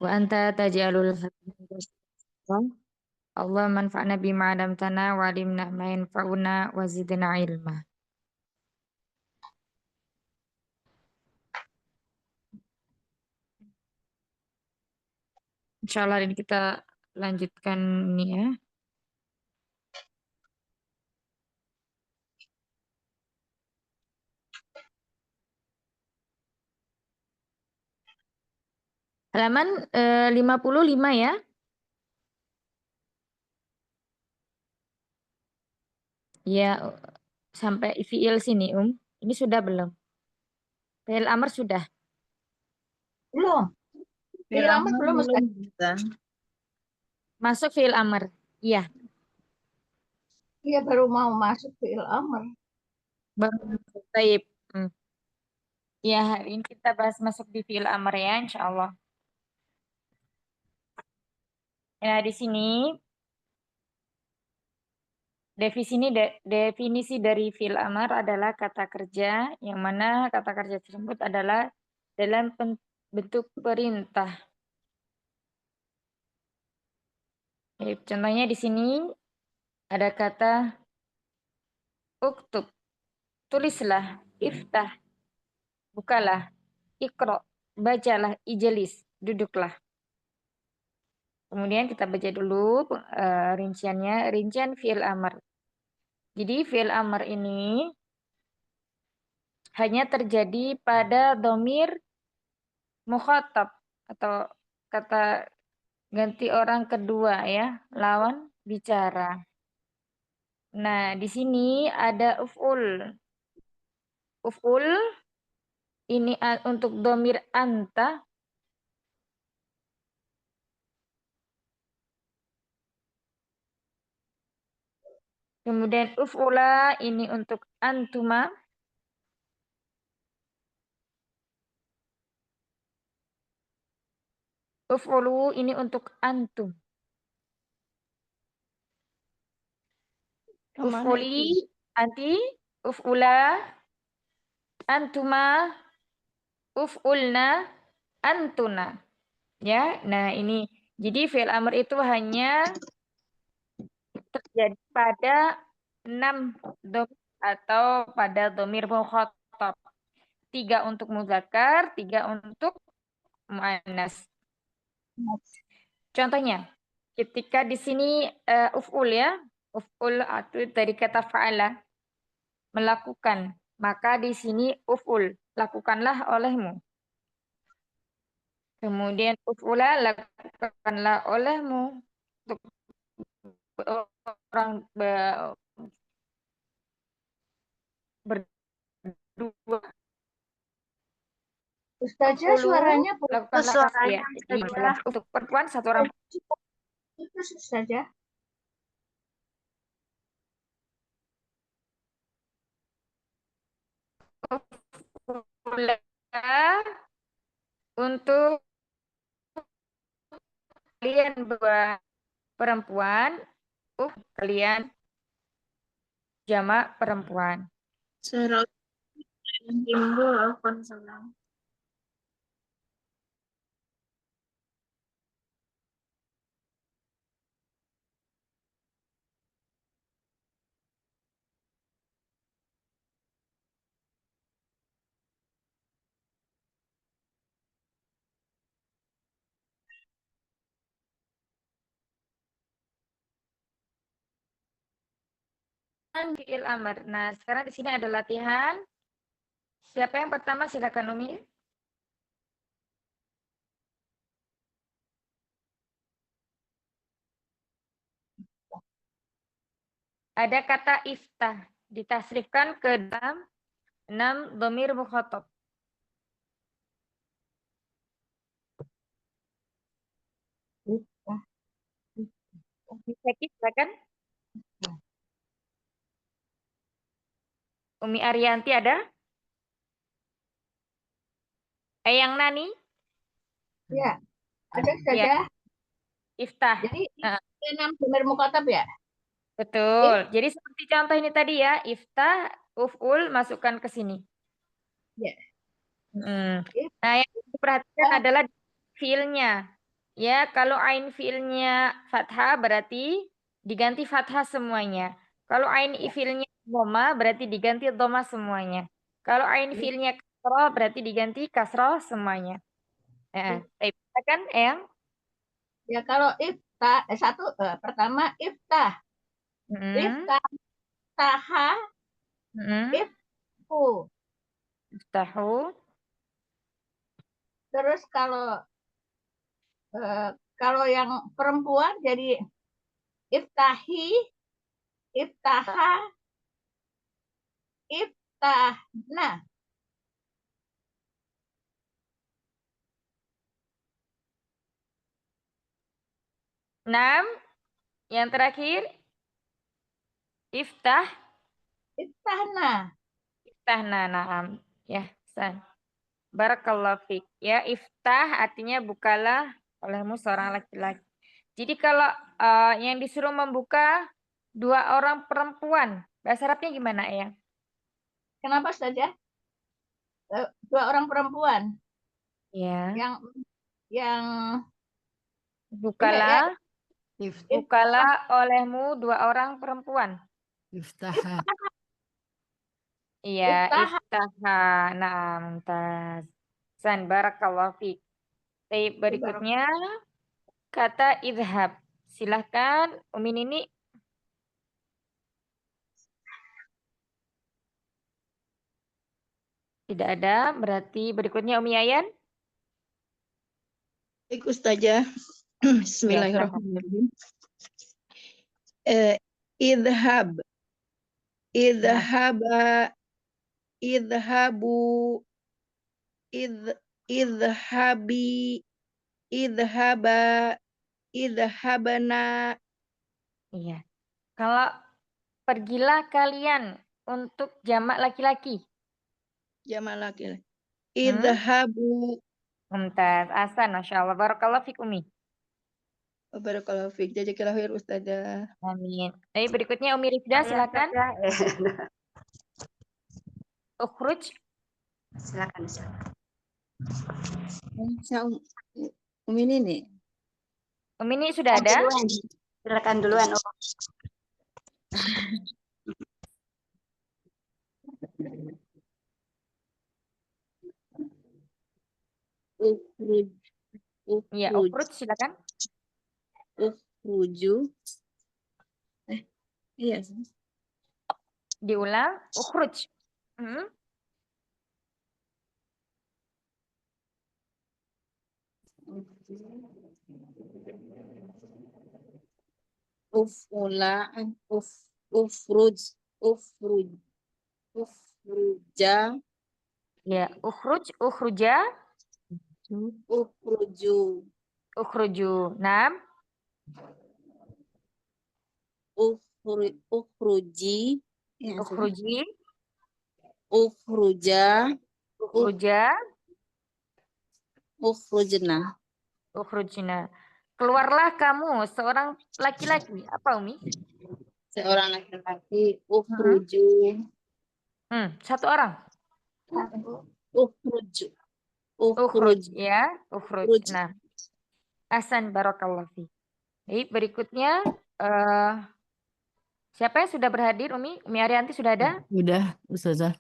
Wa anta taj'alul hadza Allah manfa'na bima 'allamtana wa 'allimna ma yanfa'una wa zidna ilma. Insyaallah ini kita lanjutkan ini ya. Halaman 55 ya. Ya, sampai fiil sini, Ini sudah belum? Fiil amr sudah. Belum. Fiil amr belum, Ustaz. Masuk fiil amr. Iya. Iya, baru mau masuk fiil amr. Baik. Ya, hari ini kita bahas masuk di fiil amr ya, insya Allah. Nah, di sini definisi dari fiil amr adalah kata kerja, yang mana kata kerja tersebut adalah dalam bentuk perintah. Contohnya di sini ada kata uktub, tulislah, iftah, bukalah, ikro, bacalah, ijelis, duduklah. Kemudian kita baca dulu rinciannya, rincian fi'il amr. Jadi fi'il amr ini hanya terjadi pada domir mukhatab atau kata ganti orang kedua ya, lawan bicara. Nah, di sini ada uf'ul. Uf'ul ini untuk domir anta. Kemudian uf'ula ini untuk antuma. Uf'ulu ini untuk antum. Uf'uli, anti, uf'ula, antuma, uf'ulna, antuna. Ya, nah ini. Jadi fi'il amr itu hanya terjadi pada 6 domir atau pada domir mukhatab. 3 untuk muzakkar, 3 untuk muannas. Contohnya, ketika di sini uf'ul ya, uf'ul itu dari kata fa'ala, melakukan. Maka di sini uf'ul, lakukanlah olehmu. Kemudian uf'ula, lakukanlah olehmu. Untuk orang berdua. Ustazah suaranya Lakukanlah ya. Untuk perempuan satu orang. Itu Ustazah. Untuk kalian berdua perempuan, kalian jamak perempuan. Timbul konsonan. Fi'il amr. Nah, sekarang di sini ada latihan. Siapa yang pertama? Silakan Umi. Ada kata iftah ditasrifkan ke dalam 6 dhamir mukhatab. Bisa silakan. Umi Arianti ada? Eyang Nani? Ya, ada saja. Ya. Iftah. Jadi 6 dhamir mukhatab ya? Betul. Jadi seperti contoh ini tadi ya, iftah, uf'ul masukkan ke sini. Ya. Nah, yang diperhatikan adalah fiilnya. Ya, kalau ain fiilnya fathah berarti diganti fathah semuanya. Kalau ain fiilnya dhamma berarti diganti dhamma semuanya. Kalau ain fiilnya kasroh berarti diganti kasroh semuanya. Kan, Eyang? Ya kalau iftah, pertama iftah, Hmm. iftah, taha, Hmm. ifku. Iftahu. Terus kalau yang perempuan jadi iftahi, iftaha, iftahna. Enam. Yang terakhir. Iftah. Iftahna. Iftahna. Naam. Ya, San. Barakallahu fiik. Ya, iftah artinya bukalah olehmu seorang laki-laki. Jadi kalau yang disuruh membuka dua orang perempuan, bahasa Arabnya gimana ya? Kenapa saja? Dua orang perempuan Ya. yang ini ya, Bukalah, Iftah. bukalah olehmu dua orang perempuan. Iftaha. Iya, iftaha. iftaha. Nah, mumtaz. San, barakallahu fiik. Baik, berikutnya kata idhab. Silahkan, Umi Nini. Tidak ada, berarti berikutnya Umi Yayan. Baik, Ustazah. Bismillahirrahmanirrahim. Idhab. Idhaba. Idhabu. Idhabi. Idhaba. Idhabana. Iya. Kalau pergilah kalian untuk jamak laki-laki. Jamak laki-laki. Idhabu. Mumtaz. Ahsan, Masya Allah. Barakallahu fiik, Umi. Barakallahu fiik. Jazakallahu khair, Ustazah. Amin. Baik, berikutnya Umi Rifda, silakan. Ukhruj. Silakan. Umi Nini. Umi Nini sudah ada? Silakan duluan. Iya, ukhruj, silakan. Ukhruju. Iya. Diulang, ukhruj. Ufruja. Ya, ukhruj, ukhruja, Ukhruju. ukhruju. 6. Ukhruji. Ukhruji, Ukhruja. ukhruja, Ukhrujna. ukhrujna. Keluarlah kamu seorang laki-laki. Apa, Umi? Seorang laki-laki. Ukhruju. Satu orang. Ukhruju. Ukhruj, ya. Ukhruj. Ukhruj. Nah, ahsan, barakallahu fi. Baik, berikutnya siapa yang sudah berhadir, Umi? Umi Arianti sudah ada? Udah, Ustazah.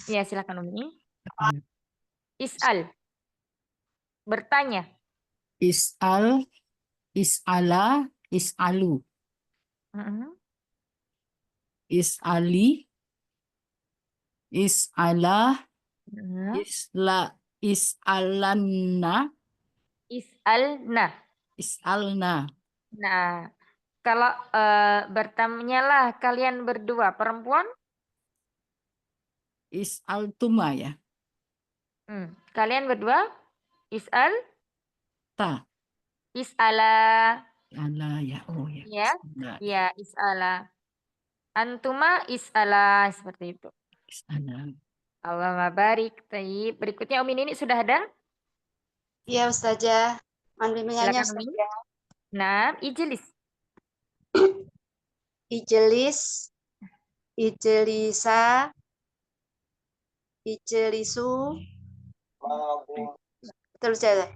Ya, silakan, Umi. Is'al. Bertanya. Is'al, is'ala, is'alu. Is'ali, is'ala, is'alanna, Is'alna. is'alna. Nah, kalau bertanyalah kalian berdua perempuan, Is'altuma ya. kalian berdua is'al, Ta. is'ala, Ala ya. Oh ya. ya, Is'ala. ya is'ala. Antuma is'ala, seperti itu. Is'ala. Allahumma barik. Tayyib. Berikutnya Umi Nini sudah ada? Iya, Ustazah. Mohon bimbingannya, Silakan, Umi. Ustazah. Nah, ijlis. Ijelis, ijelisa, ijelisu. Betul, Ustazah.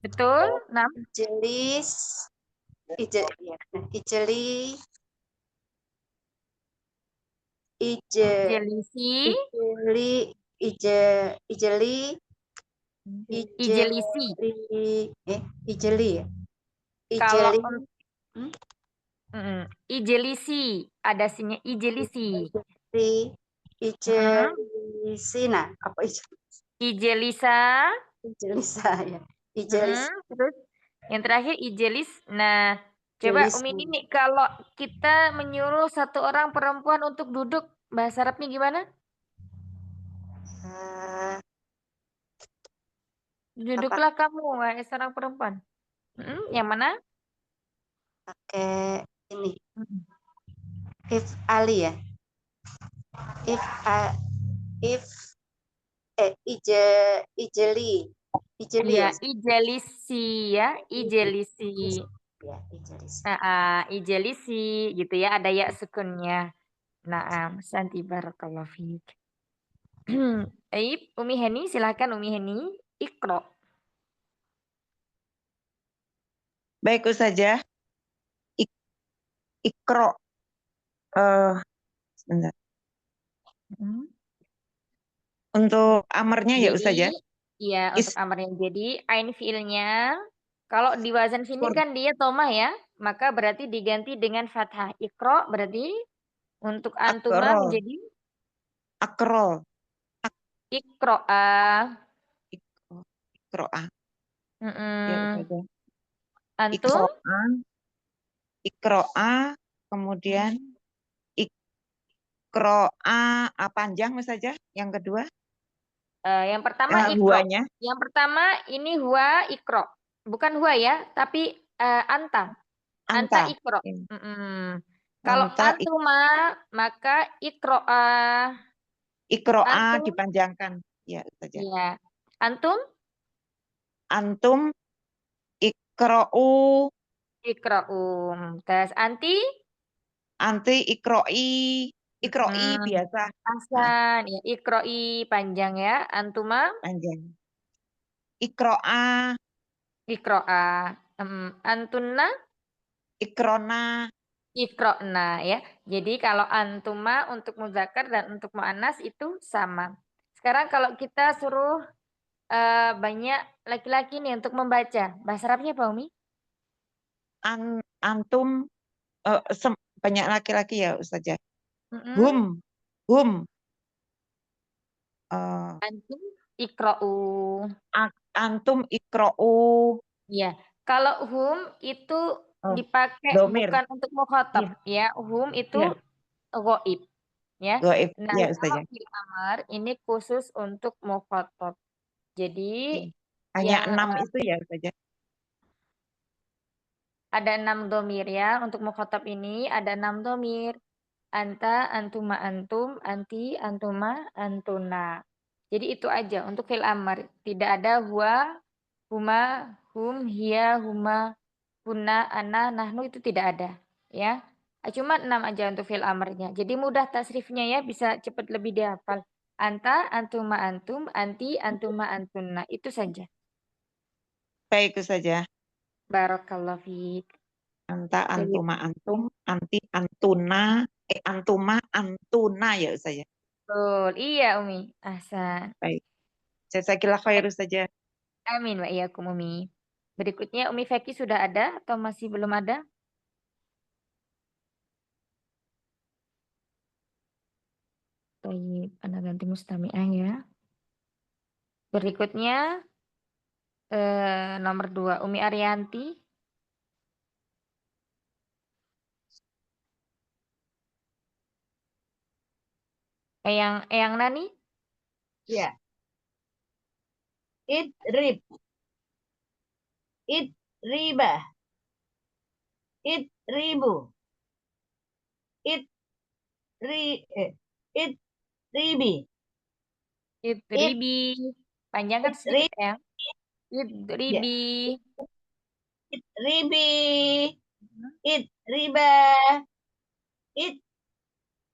Betul? 6. Ijelis. Ya. Ijeli. Ijelisi. Ijeli. Ijeli. Ijelisi. Ijeli ya. Kalau Ijeli. ijelisi. Ada sinya ijelisi. Ijelisina. Apa Ijelisa. Ijelisa ya. Ijelis. Terus yang terakhir ijelis. Nah, coba Ijelis. Umi ini kalau kita menyuruh satu orang perempuan untuk duduk, bahasa Arabnya gimana? Duduklah kamu, wahai seorang perempuan. Yang mana? Pakai ini. If Ali ya. Ijeli. Ijeli Ya, ya. ijelisi ya, ijelisi. Ya, ijelisi. Ijelisi gitu ya, ada ya sukunnya. Naam, santi barakallahu fiik. Baik, Umi Heni, silakan Umi Heni, Iqra. Baik saja. Ikro. Sebentar. Untuk amarnya ya Ustaz ya. Iya, untuk amarnya. Jadi ain fiilnya kalau di wazan sini kan dia tomah ya, maka berarti diganti dengan fathah. Iqra berarti untuk antuma Akrol. menjadi Akrol. Iqra'a. Ikroa. Ya Ustaz ya. Antum? Ikroa. Kemudian ikroa panjang saja. Yang kedua. Yang pertama ikro. Huanya. Yang pertama ini huwa ikro. Bukan huwa ya, tapi anta. Anta ikro. Kalau antuma maka ikro'a. Ikro'a dipanjangkan. Ya saja. Iya. Antum? Antum ikro'u. Ikro'um. Terus anti? Anti ikro'i. Ikro'i biasa. Hasan. Ya, ikro'i panjang ya. Antuma? Panjang. Ikro'a. Ikro'a. Antunna? Ikrona. Ikrona ya. Jadi kalau antuma untuk muzakkar dan untuk muannas itu sama. Sekarang kalau kita suruh banyak laki-laki nih untuk membaca. Bahasa Arabnya apa, Umi? Antum banyak laki-laki ya Ustazah. Hum. Antum ikra'u. Antum ikra'u. Ya, kalau hum itu dipakai domir. bukan untuk mukhatab ya. Hum itu ghaib ya. Ghaib. Nah, Ya, kalau fil amar ini khusus untuk mukhatab. Jadi hanya yang 6 itu ya Ustazah. Ada 6 domir ya. Untuk mukhatab ini ada 6 domir. Anta, antuma, antum, anti, antuma, antuna. Jadi itu aja untuk fil amar. Tidak ada huwa, huma, hum, hiya, huma, hunna, ana, nahnu itu tidak ada. Ya. Cuma 6 aja untuk fil amarnya. Jadi mudah tasrifnya ya. Bisa cepat lebih dihafal. Anta, antuma, antum, anti, antuma, antuna. Itu saja. Baik saja. Barakallahu fiik. Anta, antuma, antum, anti, antuna, antuma, antuna ya Ustazah. Betul. Iya Umi. Ahsan. Baik. Jazakillah khair Ustazah. Amin wa iyyakum Umi. Berikutnya Umi Feki sudah ada atau masih belum ada? Baik, Anda ganti mustami'ah ya. Berikutnya nomor 2 Umi Arianti. Eyang Nani? Ya. Idrib. Idriba. Idribu. Idribi. Idribi. Panjangkan sedikit ya. Idribi. Idribi. Idriba.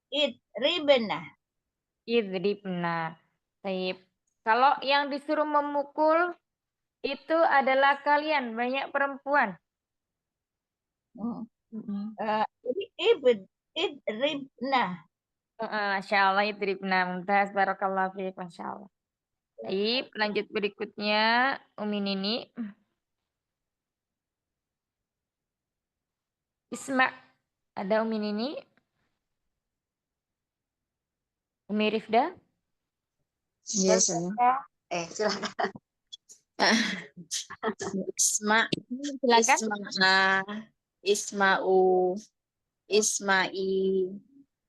Idribna. Idribna. Baik. Kalau yang disuruh memukul Itu adalah kalian, banyak perempuan. Jadi idribna. Masya Allah, idribna. Mumtaz, barakallahu fiik, Masya Allah. Baik, lanjut berikutnya. Umi Nini. Isma. Ada Umi Nini? Umi Rifda? Iya, saya. Silakan. Isma, Silakan. Isma'u, Isma'i,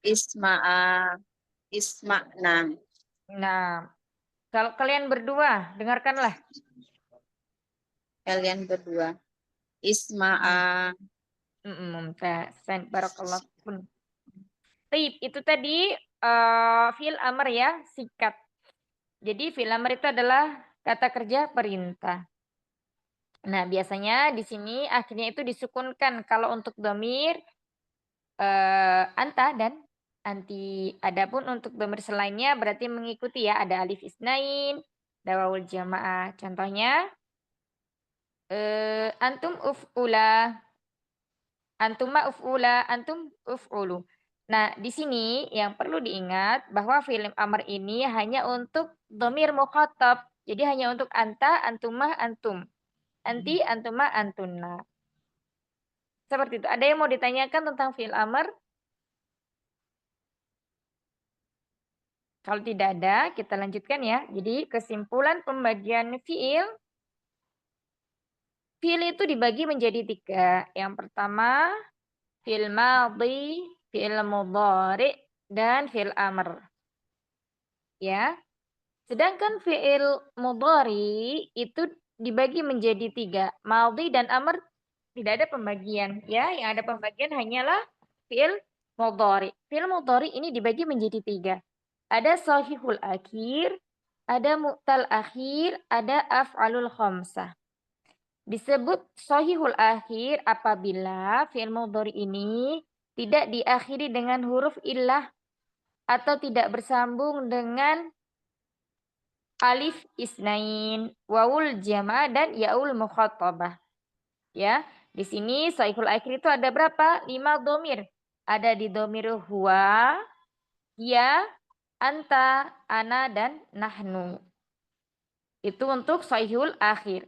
Isma'a, Isma'na. Nah, kalau kalian berdua, dengarkanlah. Kalian berdua. Isma'a. Mumtaz. Barakallahu fiikum. Taib, itu tadi fi'il amr ya, sikat. Jadi fi'il amr itu adalah kata kerja perintah. Nah, biasanya di sini akhirnya itu disukunkan kalau untuk domir anta dan anti. Adapun untuk domir selainnya berarti mengikuti ya, ada alif isnain, ada wawul jamaah. Contohnya antum uf'ula, antuma uf'ula, antum uf'ulu. Nah, di sini yang perlu diingat bahwa fi'il amr ini hanya untuk domir mukhatab. Jadi hanya untuk anta, antumah, antum. Anti, antuma, antunna. Seperti itu. Ada yang mau ditanyakan tentang fi'il amr? Kalau tidak ada, kita lanjutkan ya. Jadi kesimpulan pembagian fi'il. Fi'il itu dibagi menjadi 3. Yang pertama, fi'il madhi, fi'il mudhari, dan fi'il amr. Ya. Sedangkan fi'il mudhari itu dibagi menjadi 3. Madhi dan amr tidak ada pembagian. Ya, yang ada pembagian hanyalah fi'il mudhari. Fi'il mudhari ini dibagi menjadi 3. Ada sahihul akhir, ada mu'tal akhir, ada af'alul khamsah. Disebut sahihul akhir apabila fi'il mudhari ini tidak diakhiri dengan huruf illah atau tidak bersambung dengan alif isnain, wawul jama' dan yaul mukhatabah. Ya, di sini sahihul akhir itu ada berapa? 5 domir. Ada di domir huwa, ya, anta, ana, dan nahnu. Itu untuk sahihul akhir.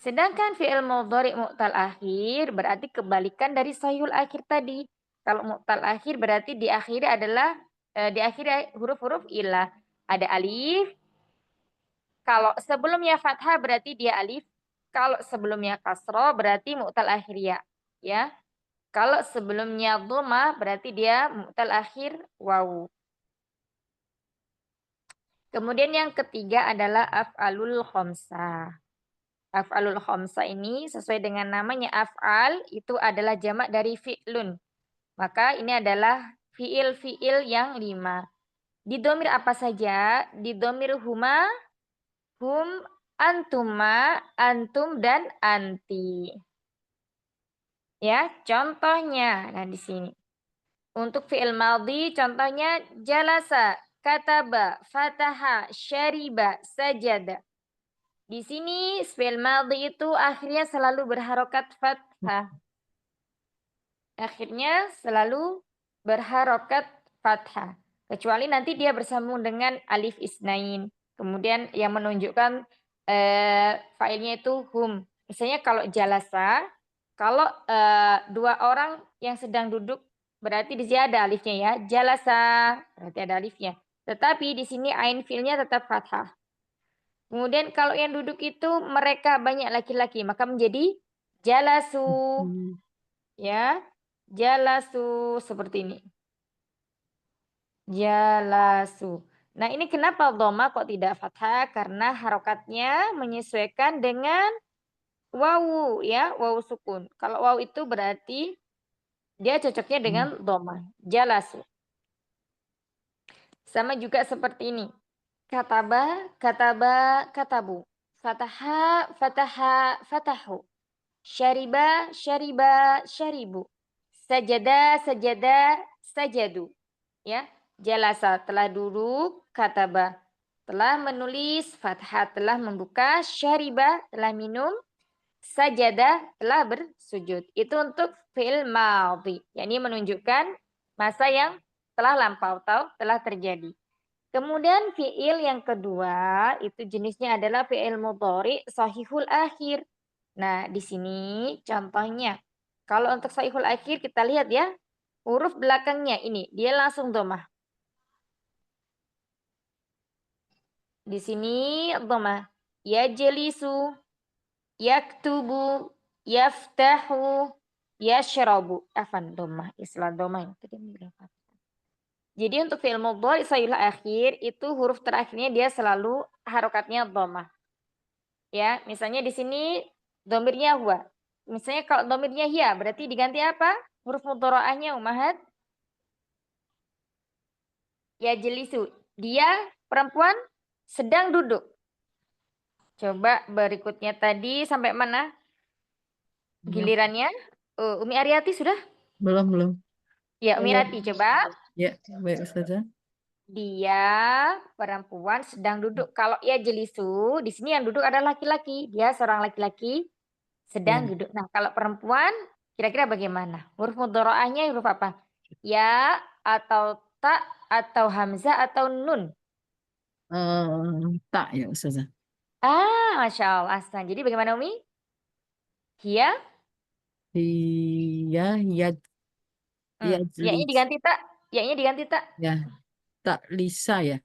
Sedangkan fi'il mudhari mu'tal akhir berarti kebalikan dari sahihul akhir tadi. Kalau mu'tal akhir berarti diakhiri adalah diakhiri huruf-huruf ilah. Ada alif. Kalau sebelumnya fathah berarti dia alif. Kalau sebelumnya kasroh berarti mu'tal akhir ya. Ya. Kalau sebelumnya dhamma berarti dia mu'tal akhir wawu. Kemudian yang ketiga adalah af'alul khamsah. Af'alul khamsah ini sesuai dengan namanya af'al itu adalah jamak dari fi'lun. Maka ini adalah fi'il-fi'il yang 5. Di domir apa saja? Di domir huma, hum, antuma, antum, dan anti. Ya, contohnya. Nah, di sini. Untuk fi'il madhi contohnya jalasa, kataba, fataha, syariba, sajada. Di sini fi'il madhi itu akhirnya selalu berharokat fathah. Akhirnya selalu berharokat fathah. Kecuali nanti dia bersambung dengan alif isnain. Kemudian yang menunjukkan fa'ilnya itu hum. Misalnya kalau jalasa, kalau 2 orang yang sedang duduk berarti di sini ada alifnya ya. Jalasa berarti ada alifnya. Tetapi di sini ain fi'ilnya tetap fathah. Kemudian kalau yang duduk itu mereka banyak laki-laki, maka menjadi jalasu. Ya. Jalasu seperti ini. Jalasu. Nah, ini kenapa dhamma kok tidak fathah? Karena harokatnya menyesuaikan dengan wawu ya, wawu sukun. Kalau wawu itu berarti dia cocoknya dengan dhamma. Jalasu. Sama juga seperti ini. Kataba, kataba, katabu. Fataha, fataha, fatahu. Syariba, syariba, syaribu. Sajada, sajada, sajadu. Ya, jalasa telah duduk, kataba. telah menulis, fathah telah membuka, syariba telah minum, sajadah telah bersujud. Itu untuk fi'il madhi, yakni menunjukkan masa yang telah lampau atau telah terjadi. Kemudian fi'il yang kedua itu jenisnya adalah fi'il mudhari sahihul akhir. Nah, di sini contohnya. Kalau untuk sahihul akhir kita lihat ya, huruf belakangnya ini dia langsung dhammah. Di sini dhammah. Yajlisu, yaktubu, yaftahu, yashrabu. Afan dhammah, istilah dhammah yang tadi bilang. Jadi untuk fi'il mudhari sahihul akhir itu huruf terakhirnya dia selalu harokatnya dhammah. Ya, misalnya di sini dhamirnya huwa. Misalnya kalau dhamirnya hiya berarti diganti apa? Huruf mudhara'ahnya ummahat. Ya jelisu. Dia perempuan sedang duduk. Coba berikutnya tadi sampai mana? Gilirannya? Umi Aryati sudah? Belum. Ya, Umi Rati coba. Ya, baik Ustazah. Dia perempuan sedang duduk. Kalau ya jelisu, di sini yang duduk adalah laki-laki. Dia seorang laki-laki sedang duduk. Nah, kalau perempuan kira-kira bagaimana? Huruf mudhara'ahnya huruf apa? Ya atau ta atau hamzah atau nun? Tak ya Ustazah. Masya Allah. Ahsan. Jadi bagaimana Umi? Hiya? Iya, Ya-nya diganti tak? Ya-nya diganti tak? ya, tak Lisa ya,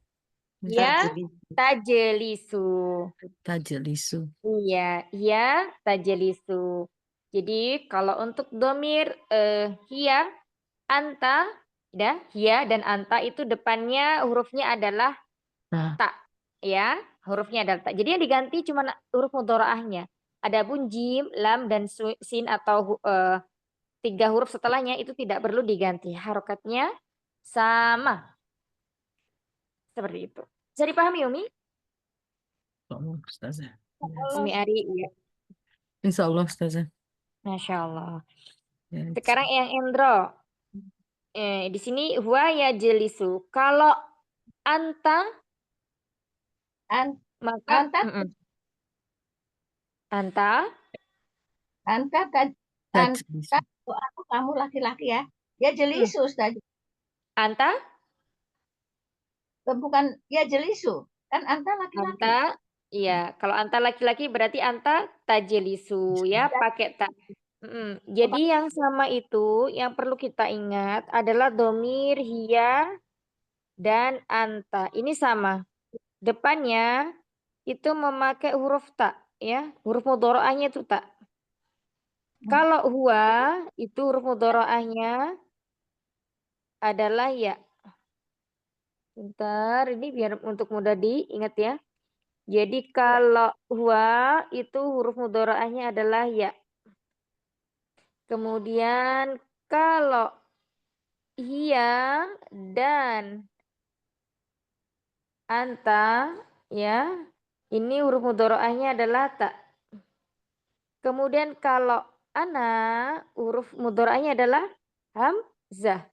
Ya, tajelisu. tajelisu. Iya, tajelisu. Jadi kalau untuk domir hiya, anta, ya, hiya dan anta itu depannya hurufnya adalah Nah, tak, ya, hurufnya adalah tak. Jadi yang diganti cuma huruf mudharaahnya. Adapun jim, lam dan sin atau 3 huruf setelahnya itu tidak perlu diganti. Harokatnya sama. Seperti itu. Bisa dipahami Umi? Ustazah. Umi Ari, iya. Insya Allah Ustazah. Masya Allah. Ya, Sekarang yang Endro. Di sini huwa ya jelisu. Kalau anta, maka Anta, anta, anta, tajelisu. kamu laki-laki ya. Ya jelisu, Ustaz. anta, Bukan ya jelisu. Kan anta laki-laki. anta, iya. Kalau anta laki-laki berarti anta tajelisu ya, pakai tak. Jadi yang sama itu yang perlu kita ingat adalah domir hiya dan anta. Ini sama. Depannya itu memakai huruf tak ya. Huruf mudharaahnya itu tak. Kalau huwa itu huruf mudharaahnya adalah ya. Bentar, ini biar untuk mudah diingat ya. Jadi kalau huwa itu huruf mudharaahnya adalah ya. Kemudian kalau hiya dan anta ya, ini huruf mudharaahnya adalah tak. Kemudian kalau ana huruf mudharaahnya adalah hamzah.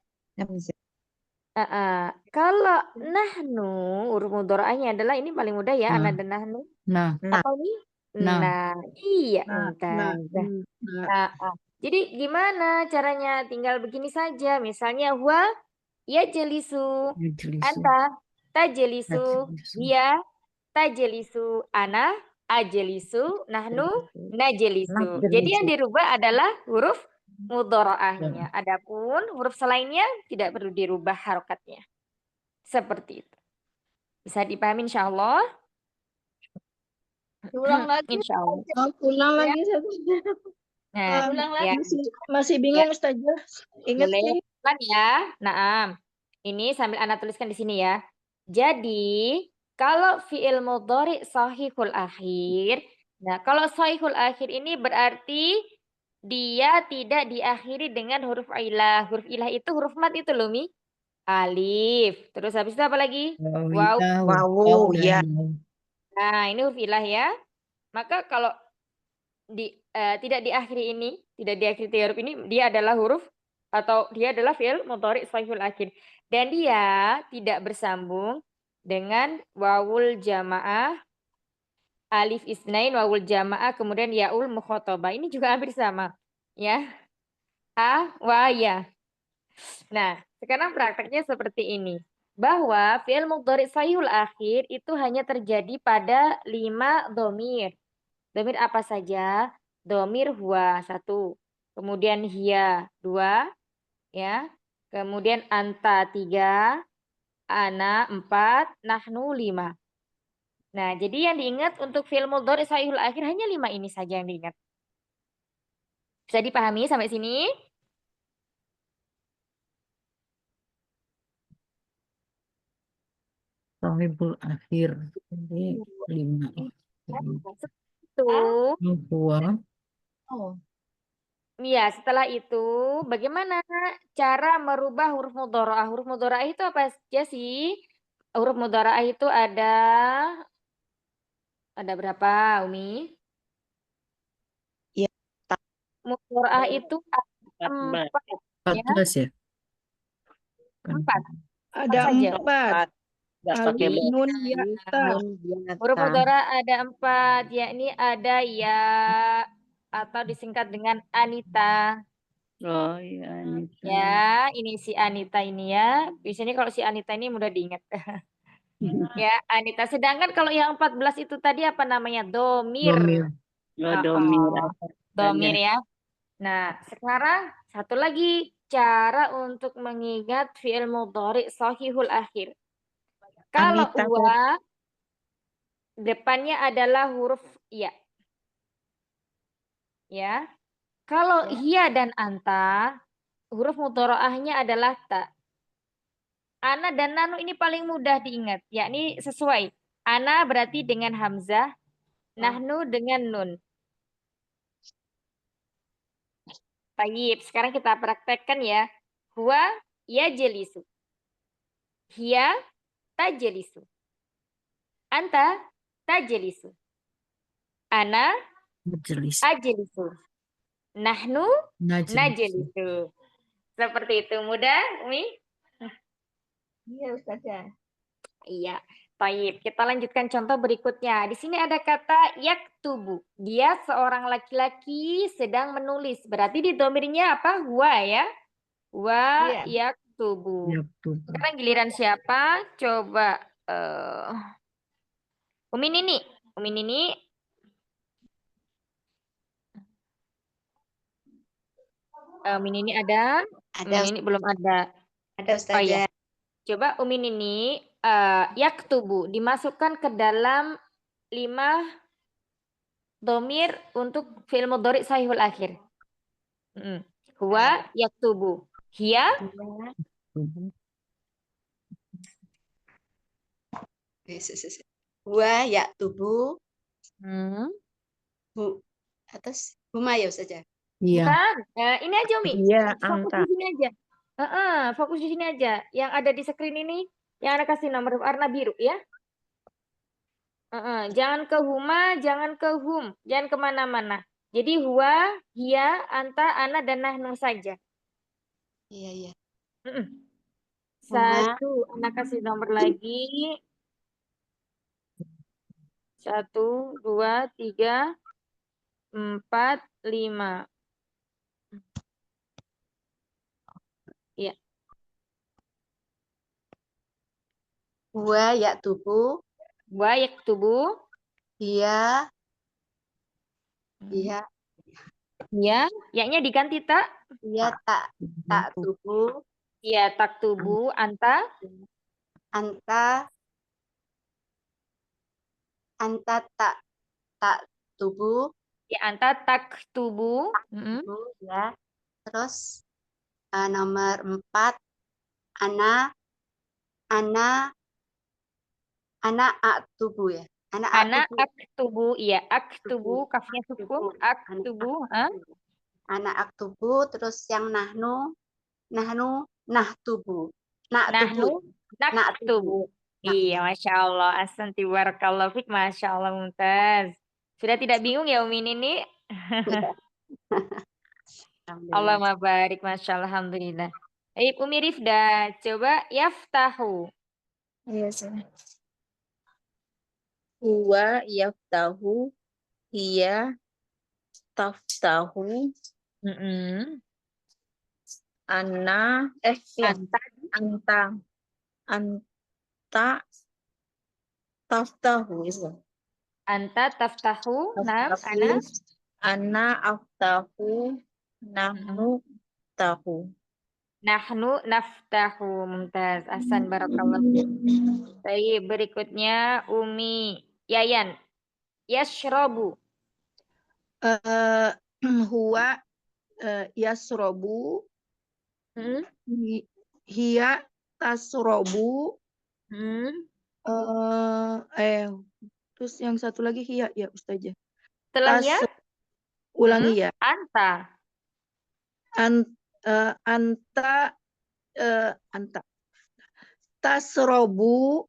Kalau nahnu huruf mudharaahnya adalah ini paling mudah ya, ana dan nahnu. Nah, Apa ini? Nah. Iya, mumtazah. Jadi gimana caranya? Tinggal begini saja. Misalnya huwa yajlisu, tajelisu. anta tajlisu, dia tajlisu, ana ajlisu, nahnu najlisu. Jadi yang dirubah adalah huruf mudharaahnya. Adapun huruf selainnya tidak perlu dirubah harokatnya. Seperti itu. Bisa dipahami insyaallah? Ulang lagi. Insyaallah. Ulang lagi, Nah, ulang ya. lagi. Masih bingung Ustazah. Ingat Boleh nih. kan ya? Naam. Ini sambil Ana tuliskan di sini ya. Jadi, kalau fi'il mudhari sahihul akhir. Nah, kalau sahihul akhir ini berarti dia tidak diakhiri dengan huruf ilah. Huruf ilah itu huruf mat itu loh, Mi. Alif. Terus habis itu apa lagi? Waw. Wawu, ya. Nah, ini huruf ilah ya. Maka kalau tidak diakhiri ini, tidak diakhiri tiga huruf ini, dia adalah huruf atau dia adalah fi'il mudhari sahihul akhir. Dan dia tidak bersambung dengan wawul jamaah, alif isnain, wawul jamaah, kemudian yaul mukhotoba. Ini juga hampir sama. Ya. A, wa, ya. Nah, sekarang prakteknya seperti ini. Bahwa fi'il mudhari sahihul akhir itu hanya terjadi pada 5 domir. Domir apa saja? Domir huwa 1. Kemudian hiya 2. Ya. Kemudian anta 3. Ana 4. Nahnu 5. Nah, jadi yang diingat untuk fi'il mudhari sahihul akhir hanya 5 ini saja yang diingat. Bisa dipahami sampai sini? Sahibul akhir. Jadi 5. Itu. Huwa. Oh, Ya, setelah itu bagaimana cara merubah huruf mudharaah? Huruf mudharaah itu apa saja sih? Huruf mudharaah itu ada berapa, Umi? Ya, Mudharaah itu ada 14. 4 ya, 14 ya? Kan. 4. ada saja. 4. Nggak pakai Alif, bel. nun, ya, ta. Nun, ya, Huruf ta. mudharaah ada 4, yakni ada ya atau disingkat dengan Anita. Oh iya, Anita. Ya, ini si Anita ini ya. Biasanya kalau si Anita ini mudah diingat. Ya, Anita. Sedangkan kalau yang 14 itu tadi apa namanya? Domir. Domir. Oh, Domira. Domir ya. Nah, sekarang satu lagi cara untuk mengingat fi'il mudhari shahihul akhir. Kalau Anita wa depannya adalah huruf ya. Ya. Kalau hiya dan anta huruf mudharaahnya adalah ta. Ana dan nanu ini paling mudah diingat, yakni sesuai. Ana berarti dengan hamzah, nahnu dengan nun. Baik, sekarang kita praktekkan ya. Huwa yajlisu. Hiya tajlisu. Anta tajlisu. Ana Majelis. ajlisu. Nahnu Najlis. najlisu. Seperti itu mudah, Umi? Iya, Ustazah. Iya. Baik, kita lanjutkan contoh berikutnya. Di sini ada kata yaktubu. Dia seorang laki-laki sedang menulis. Berarti di domirnya apa? Huwa ya. Wa Iya. yaktubu. Yaktub. Sekarang giliran siapa? Coba Umi Nini. Umi Nini. Umi Nini ada? Umi Ada, Nini belum ada. ada Oh iya. Ustazah. Coba Umi Nini yaktubu dimasukkan ke dalam 5 domir untuk fi'il mudhari sahihul akhir. Huwa yaktubu. Hiya Wa ya tubuh hmm. bu atas huma ya Ustazah. Iya. Bukan. Ini aja Umi. Iya, Fokus anta. di sini aja. Fokus di sini aja. Yang ada di screen ini yang ada kasih nomor warna biru ya. Jangan ke huma, jangan ke hum, jangan kemana-mana. Jadi huwa, hiya, anta, ana, dan nahnu saja. Iya, iya. Huma. 1, anak kasih nomor lagi. 1, 2, 3, 4, 5. Iya. Wa ya tubuh. Wa yaktubu. Iya. Iya. Ya, yaknya diganti tak? Iya tak tubuh. Iya, tak tubuh, anta. Anta tak tubuh. Ya, anta tak tubuh. Tubuh, ya. Terus nomor 4 ana aktubu ya. Ana aktubu, iya, aktubu, kafnya sukun, aktubu, Ana aktubu, terus yang nahnu nahtubu. nahnu naktubu. Iya, Masya Allah, ahsanti barakallahu fik, Masya Allah, Mumtaz. Sudah tidak bingung ya Umi Nini? Allahumma barik, Masya Allah, alhamdulillah. Baik, Umi Rifda, coba yaftahu. Iya, sih. Huwa yaftahu, hiya taftahu, Mm-mm. ana, Anta, anta taftahu, anta taftahu. Nam, ana. taftahu, ana aftahu, Mm-mm. nahnu tahu. Nahnu naftahu. Mumtaz. Ahsan barakallah. Baik, berikutnya Umi Yayan. Yashrobu. Eh, huwa yasrobu, Hmm? hiya tasrobu, Hmm? terus yang satu lagi hiya ya Ustazah. Setelahnya Ulangi ya. anta. Anta anta tasrobu,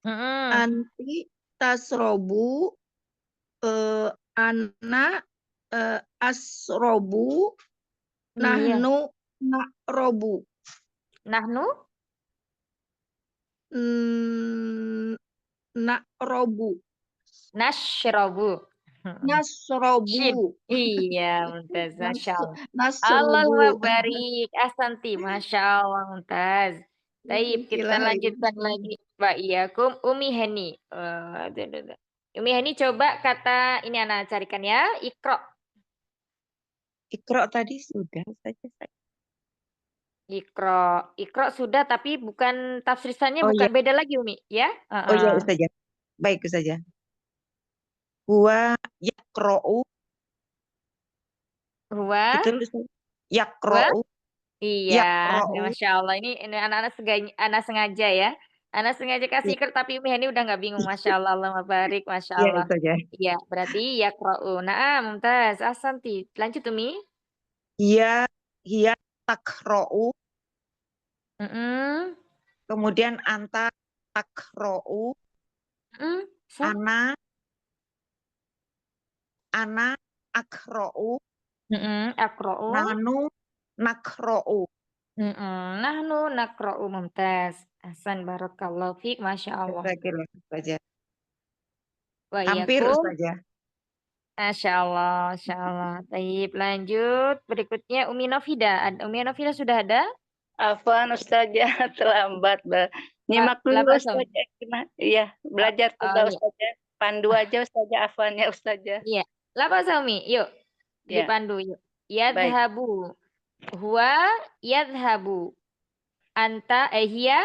Mm-mm. anti tasrobu, ana asrobu, Iya. nahnu nakrobu. Nahnu Nakrobu. nashrobu. Mm-mm. Shin. Nasrobu. Iya, Mumtaz. Masya Allah. Nasrobu. Allahumma barik. Ahsanti. Masya Allah, Mumtaz. Taib, kita Ilaha lanjutkan illallah. lagi. Pak Iyakum, Umi Hani. Umi Hani coba kata, ini anak carikan ya. Ikro. Ikro tadi sudah saja. Ikro. Ikro sudah, tapi bukan tafsirannya Oh bukan iya, beda lagi, Umi. Ya? oh iya Ustazah. Baik Ustazah. Huwa yakro'u, Huwa. betul Ustazah? Huwa. Yakro'u, Iya, ya, yakro'u. Masya Allah. Ini anak-anak anak sengaja ya. Anak sengaja kasih Ya, ikut, tapi Umi Hani udah nggak bingung. Masya Allah, Allahumma barik. Masya ya Allah. Ustazah. Iya, berarti ya kro'u. Nah, Mumtaz. Ahsanti. Lanjut, Umi. Hiya takro'u, Mm-mm. kemudian anta takro'u, Mm-mm. So. ana akro'u, Mm-mm. Akro'u. nahnu nakro'u. Mm-mm. Nahnu nakro'u. Mumtaz. Ahsan barakallahu fiik. Masya Allah. Jazakallah Ustazah. Wa Hampir iyyakum. Ustazah. Masya Allah. Masya Allah. Taib, lanjut. Berikutnya Umi Novida. Umi Novida sudah ada? Afwan Ustazah terlambat. Nyimak dulu Lapa, Som? Ustazah. Gimana? Iya, belajar Oh, juga iya. Ustazah. Pandu aja Ustazah, afwan ya Ustazah. Iya. Lapa, Umi? Yuk. Ya, Dipandu yuk. baik. Yadhabu. Huwa yadhabu. Anta hiya.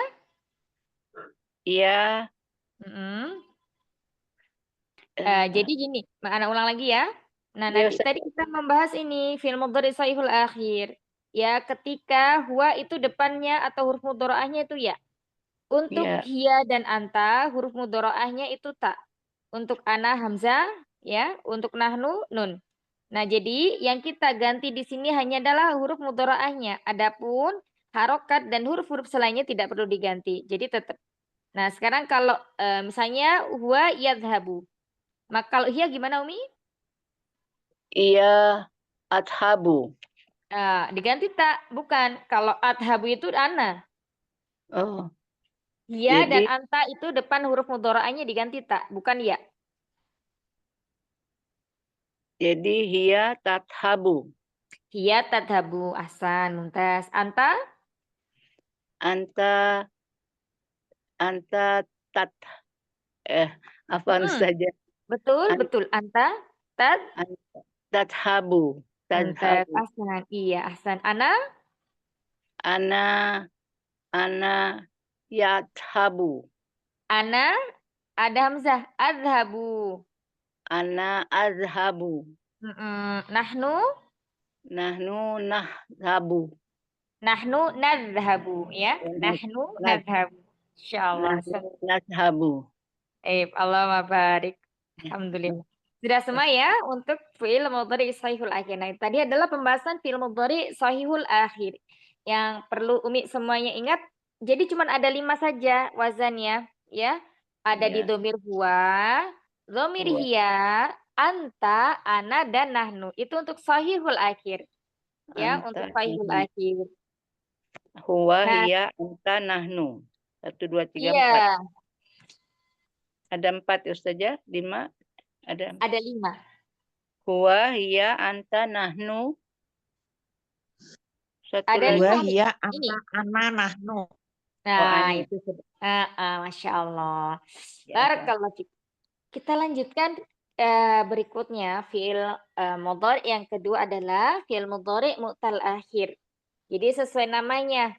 Iya, Mm-mm. eh, Jadi gini, anak ulang lagi ya. Nah, ya nanti tadi Ustazah. kita membahas ini fi'il mudhari shahihul akhir. Ya, ketika huwa itu depannya atau huruf mudhari'ahnya itu ya. Untuk Ya, hiya dan anta huruf mudhari'ahnya itu ta. Untuk ana hamzah ya, untuk nahnu nun. Nah, jadi yang kita ganti di sini hanya adalah huruf mudhari'ahnya. Adapun harokat dan huruf-huruf selainnya tidak perlu diganti. Jadi tetap. Nah, sekarang kalau misalnya huwa yadhabu. Maka kalau hiya gimana, Umi? iya adhabu. Diganti tak? Bukan. Kalau adhabu itu ana. Oh, Hiya dan jadi anta itu depan huruf mudhari'ahnya diganti tak? Bukan ya. hiya tathabu. Hiya tadhabu. Ahsan, mumtaz. Anta? Anta tat afwan Hmm, Ustazah. betul, An- betul. Anta? Tad? an- Tathabu. Mumtaz. Tadhabu. Ahsan. Iya, ahsan. Ana? Ana yathabu. Ana? Ada hamzah. Adhabu. Ana azhabu. Nahnu? Nahnu nahzabu. Nahnu nadhabu. Ya. Nahnu Nas- nadhabu. Insyaallah. Nahnu nazhabu. Allah barik. Alhamdulillah. Sudah semua ya untuk fi'il mudhari shahihul akhir. Nah, tadi adalah pembahasan fi'il mudhari shahihul akhir. Yang perlu Umi semuanya ingat, jadi cuma ada 5 saja wazannya, ya. Ada di Ya. domir huwa, domir Huwa. hiya, anta, ana, dan nahnu. Itu untuk shahihul akhir. Ya, Anta untuk shahihul nahnu. akhir. Huwa Nah, hiya anta nahnu. 1, 2, 3, 4. iya. Ada 4 ya Ustazah, 5. Ada Ada 5. huwa, hiya, anta, nahnu. Satu Ada lagi. Dua, 5 nih. hiya, Ini. anta, ana, nahnu. Nah, ani. itu sudah. Masya Allah. Ya, Barakallahu fiik. Kita lanjutkan berikutnya fiil mudhari yang kedua adalah fiil mudhari mu'tal akhir. Jadi sesuai namanya.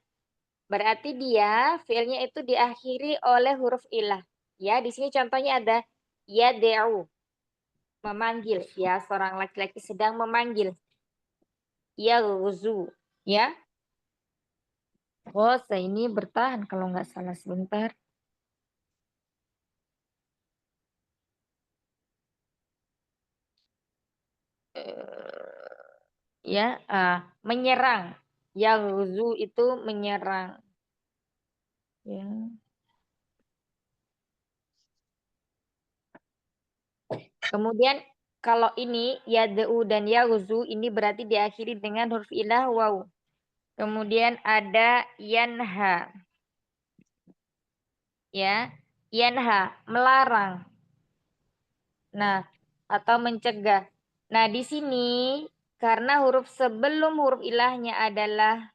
Berarti dia fiilnya itu diakhiri oleh huruf ilah. Ya, di sini contohnya ada yad'u. Memanggil, ya, seorang laki-laki sedang memanggil. Yaghzu, ya. Oh, saya ini bertahan kalau nggak salah sebentar. Ya, menyerang. Yaghzu itu menyerang. Ya. Kemudian kalau ini yad'u dan yaghzu ini berarti diakhiri dengan huruf ilah waw. Kemudian ada yanha. Ya, yanha melarang. Nah, atau mencegah. Nah, di sini karena huruf sebelum huruf ilahnya adalah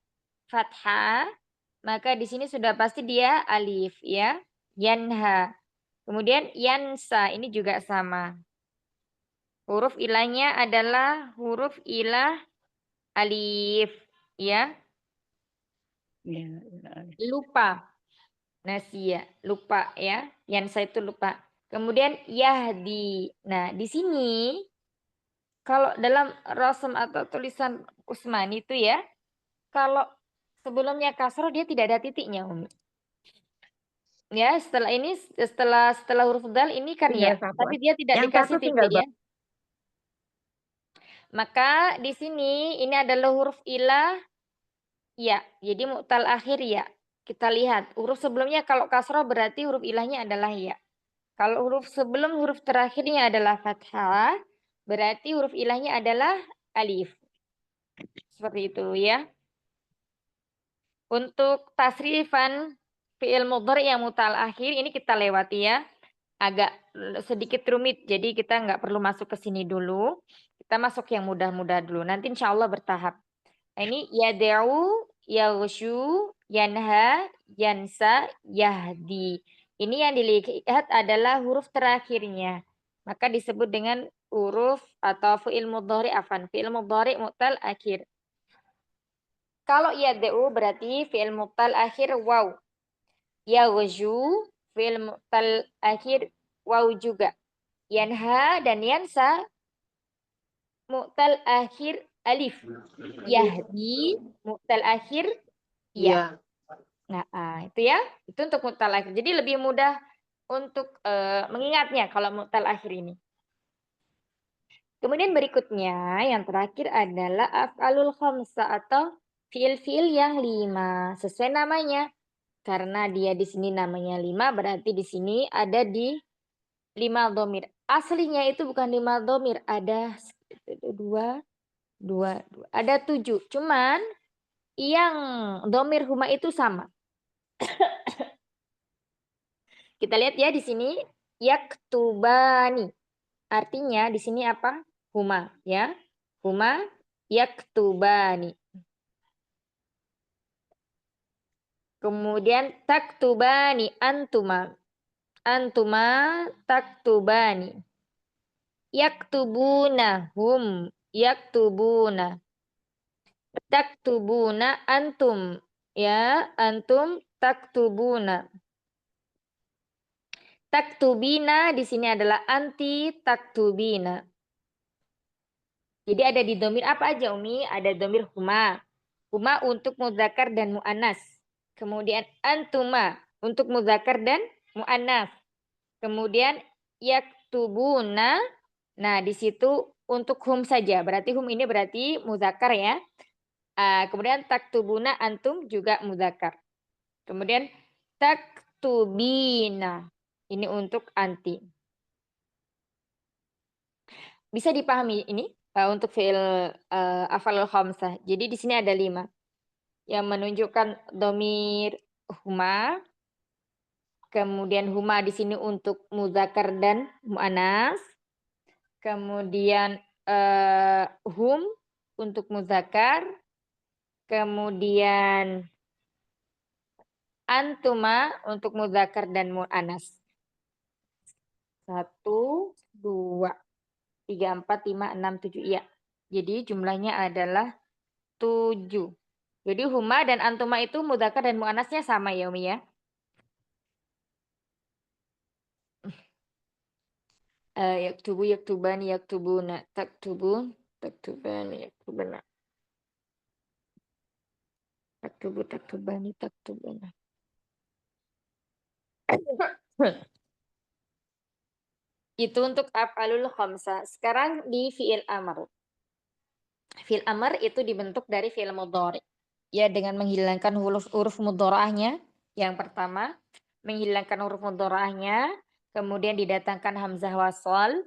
fathah, maka di sini sudah pasti dia alif, ya. Yanha. Kemudian yansa, ini juga sama. Huruf ilahnya adalah huruf ilah alif, ya. Ya, Lupa. Nasia, lupa, ya. Yansa itu lupa. Kemudian yahdi. Nah, di sini kalau dalam rasam atau tulisan Utsmani itu ya, kalau sebelumnya kasroh dia tidak ada titiknya, Umi. Ya, setelah ini setelah huruf dal ini kan Tinggal ya, satu tapi aja. dia tidak Yang dikasih satu tinggal titik ya. Maka di sini ini adalah huruf ilah ya. Jadi mu'tal akhir ya. Kita lihat huruf sebelumnya kalau kasroh berarti huruf ilahnya adalah ya. Kalau huruf sebelum huruf terakhirnya adalah fathah, berarti huruf ilahnya adalah alif. Seperti itu ya. Untuk tasrifan fi'il mudhari yang mutal akhir ini kita lewati ya. Agak sedikit rumit, jadi kita nggak perlu masuk ke sini dulu. Kita masuk yang mudah-mudah dulu. Nanti insya Allah bertahap. Nah, ini yad'u, yaghshu, yanha, yansa, yahdi. Ini yang dilihat adalah huruf terakhirnya. Maka disebut dengan huruf atau fi'il mudhari afan. Fi'il mudhari mu'tal akhir. Kalau yad'u berarti fi'il mu'tal akhir waw. Yaghshu fi'il mu'tal akhir waw juga. Yanha dan yansa mu'tal akhir alif. Yahdi mu'tal akhir ya. Nah, itu ya. Itu untuk mu'tal akhir. Jadi lebih mudah untuk mengingatnya kalau mu'tal akhir ini. Kemudian berikutnya yang terakhir adalah af'alul khamsa atau fiil-fiil yang 5 sesuai namanya. Karena dia di sini namanya 5 berarti di sini ada di 5 dhamir. Aslinya itu bukan 5 dhamir, ada 2, ada 7. Cuman yang dhamir huma itu sama. Kita lihat ya di sini yaktubani. Artinya di sini apa? Huma, ya. Huma yaktubani. Kemudian taktubani antuma. Antuma taktubani. Yaktubuna hum yaktubuna. Taktubuna antum, ya, antum taktubuna. Taktubina di sini adalah anti taktubina. Jadi ada di dhamir apa aja, Umi? Ada dhamir huma. Huma untuk muzakkar dan mu'annas. Kemudian antuma untuk muzakkar dan mu'annas. Kemudian yaktubuna. Nah, di situ untuk hum saja. Berarti hum ini berarti muzakkar ya. Kemudian taktubuna antum juga muzakkar. Kemudian taktubina. Ini untuk anti. Bisa dipahami ini untuk fi'il af'alul khamsah. Jadi di sini ada 5 yang menunjukkan dhamir huma. Kemudian huma di sini untuk muzakkar dan muannas. Kemudian hum untuk muzakkar. Kemudian antuma untuk muzakkar dan muannas. 1, 2, 3, 4, 5, 6, 7. Iya. Jadi jumlahnya adalah 7. Jadi huma dan antuma itu muzakkar dan muannasnya sama ya Umi ya. Yaktubu, yaktubani, yaktubuna, taktubun, taktubani, yaktubuna. Taktubu, taktubani, taktubuna. Itu untuk af'alul khamsah. Sekarang di fi'il amr. Fi'il amr itu dibentuk dari fi'il mudhari. Ya, dengan menghilangkan huruf mudhara'ahnya. Yang pertama, menghilangkan huruf mudhara'ahnya, kemudian didatangkan hamzah wasal,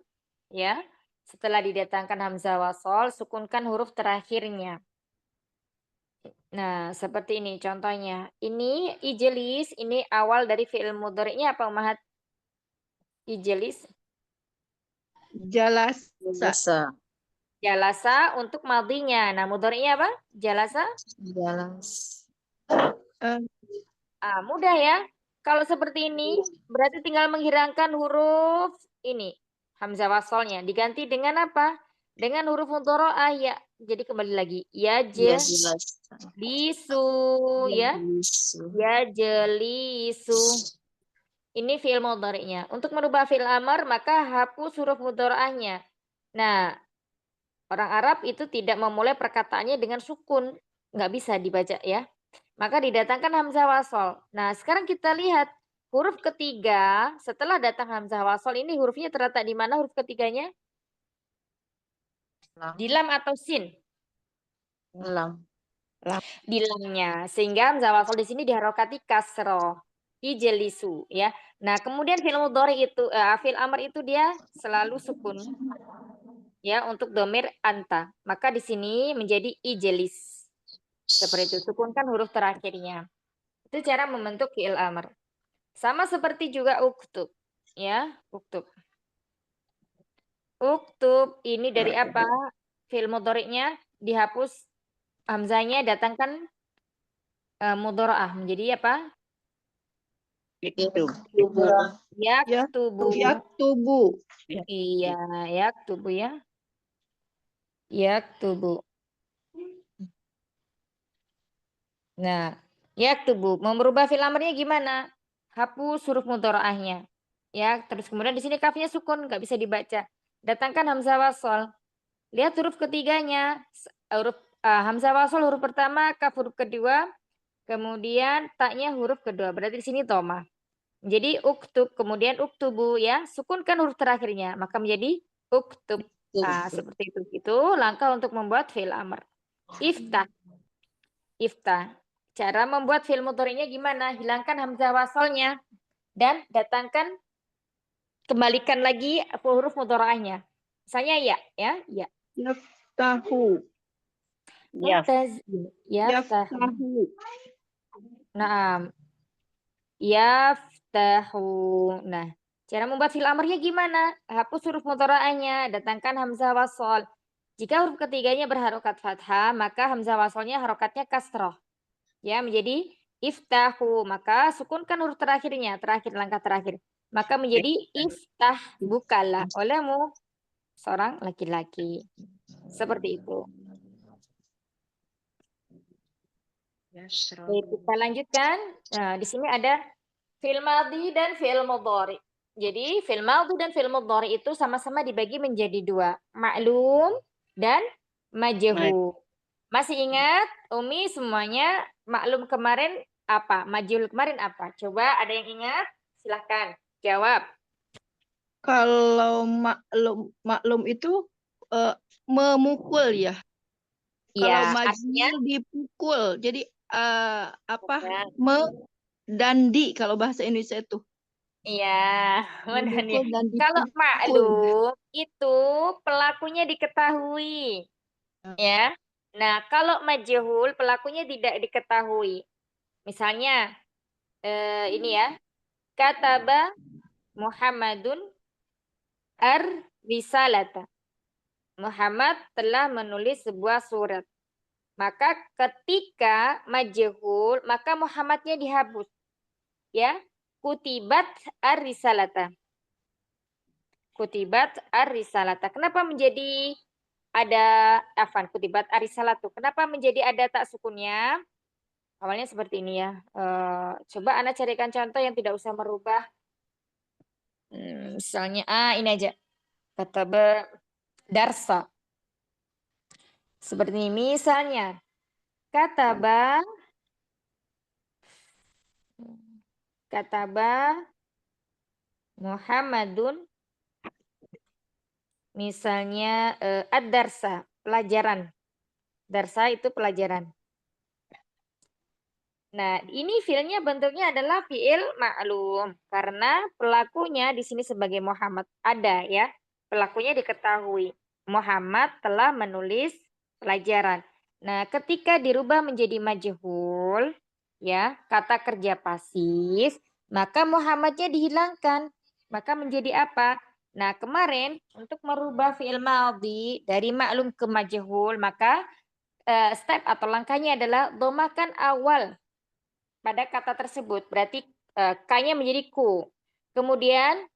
ya. Setelah didatangkan hamzah wasal, sukunkan huruf terakhirnya. Nah, seperti ini contohnya. Ini ijlis, ini awal dari fi'il mudhari'nya apa Umahat? Ijlis. Jalasa. Jalasa. Jalasa untuk madhinya. Nah, mudhari'nya apa? Jalasa? Jalas. Mudah ya. Kalau seperti ini, berarti tinggal menghilangkan huruf ini. Hamzah wasalnya. Diganti dengan apa? Dengan huruf mudhara'ah ya. Jadi kembali lagi. Ya Ya je. jelas. Lisu ya. Jelisu. Ya jelisu. Ini fi'il mudhari'nya. Untuk merubah fi'il amr, maka hapus huruf mudhara'ahnya. Nah, orang Arab itu tidak memulai perkataannya dengan sukun. Nggak bisa dibaca ya. Maka didatangkan hamzah wasal. Nah, sekarang kita lihat huruf ketiga setelah datang hamzah wasal ini hurufnya terletak di mana huruf ketiganya? Di lam atau sin? Lam. Di lamnya. Sehingga hamzah wasal di sini diharokati kasroh. Ijelisu ya. Nah, kemudian fi'il mudhari itu fi'il amr itu dia selalu sukun. Ya, untuk domir anta. Maka di sini menjadi ijelis. Seperti itu, sukunkan huruf terakhirnya. Itu cara membentuk fi'il amr. Sama seperti juga uktub. Ya, uktub. Uktub ini dari apa? Fi'il mudhari'nya dihapus hamzahnya, datangkan mudhara'ah menjadi apa? Yaktub. Yaktubu. Yaktubu. Iya, yaktubu ya. Yaktubu. Nah, yaktubu. Mau merubah fi'il amrnya gimana? Hapus huruf mudhara'ahnya. Ya, terus kemudian di sini kafnya sukun, nggak bisa dibaca. Datangkan hamzah wasal. Lihat huruf ketiganya. Huruf hamzah wasal huruf pertama, kaf huruf kedua, kemudian taknya huruf kedua. Berarti di sini dhamma. Jadi uktub, kemudian uktubu ya. Sukunkan huruf terakhirnya, maka menjadi uktub. Nah, seperti itu. Itu langkah untuk membuat fi'il amr. Iftah. Iftah. Cara membuat fi'il mudhari'nya gimana? Hilangkan hamzah wasalnya dan datangkan, kembalikan lagi huruf mudhara'ahnya. Misalnya ya. Yaftahu. Mumtaz. Yaftah. Yaftahu. Naam. Yaftahu. Nah, cara membuat fi'il amrnya gimana? Hapus huruf mudhara'ahnya, datangkan hamzah wasal. Jika huruf ketiganya berharokat fathah, maka hamzah wasalnya harokatnya kasroh. Ya, menjadi iftahu. Maka sukunkan huruf terakhirnya, langkah terakhir. Maka menjadi iftah, bukalah olehmu seorang laki-laki. Seperti itu. Oke, kita lanjutkan. Nah, di sini ada fi'il madhi dan fi'il mudhari. Jadi fi'il madhi dan fi'il mudhari itu sama-sama dibagi menjadi dua, maklum dan majhul. Masih ingat Umi semuanya maklum kemarin apa? Majhul kemarin apa? Coba ada yang ingat? Silahkan jawab. Kalau maklum itu memukul ya. Kalau Iya, majhul dipukul. Jadi apa? Ya. Dan di kalau bahasa Indonesia itu. Iya, benar ya. Memukul dan Kalau dipukul. maklum itu pelakunya diketahui. Ya. Nah, kalau majhul pelakunya tidak diketahui. Misalnya ini ya. Kataba Muhammadun ar-risalata. Muhammad telah menulis sebuah surat. Maka ketika majhul, maka Muhammadnya dihapus. Ya, kutibat ar-risalata. Kutibat ar-risalata. Kenapa menjadi ada kutibat ar-risalatu? Kenapa menjadi ada tak sukunnya? Awalnya seperti ini ya. Coba Anda carikan contoh yang tidak usah merubah. Misalnya, ini aja. Kataba darsa. Seperti ini misalnya. Kataba Muhammadun. Misalnya ad-darsa, pelajaran. Darsa itu pelajaran. Nah, ini fiilnya bentuknya adalah fiil ma'lum karena pelakunya di sini sebagai Muhammad ada ya. Pelakunya diketahui. Muhammad telah menulis pelajaran. Nah, ketika dirubah menjadi majhul ya, kata kerja pasif, maka Muhammadnya dihilangkan. Maka menjadi apa? Nah, kemarin untuk merubah fiil madhi dari maklum ke majhul, maka step atau langkahnya adalah domakan awal pada kata tersebut. Berarti K-nya menjadi ku. Kemudian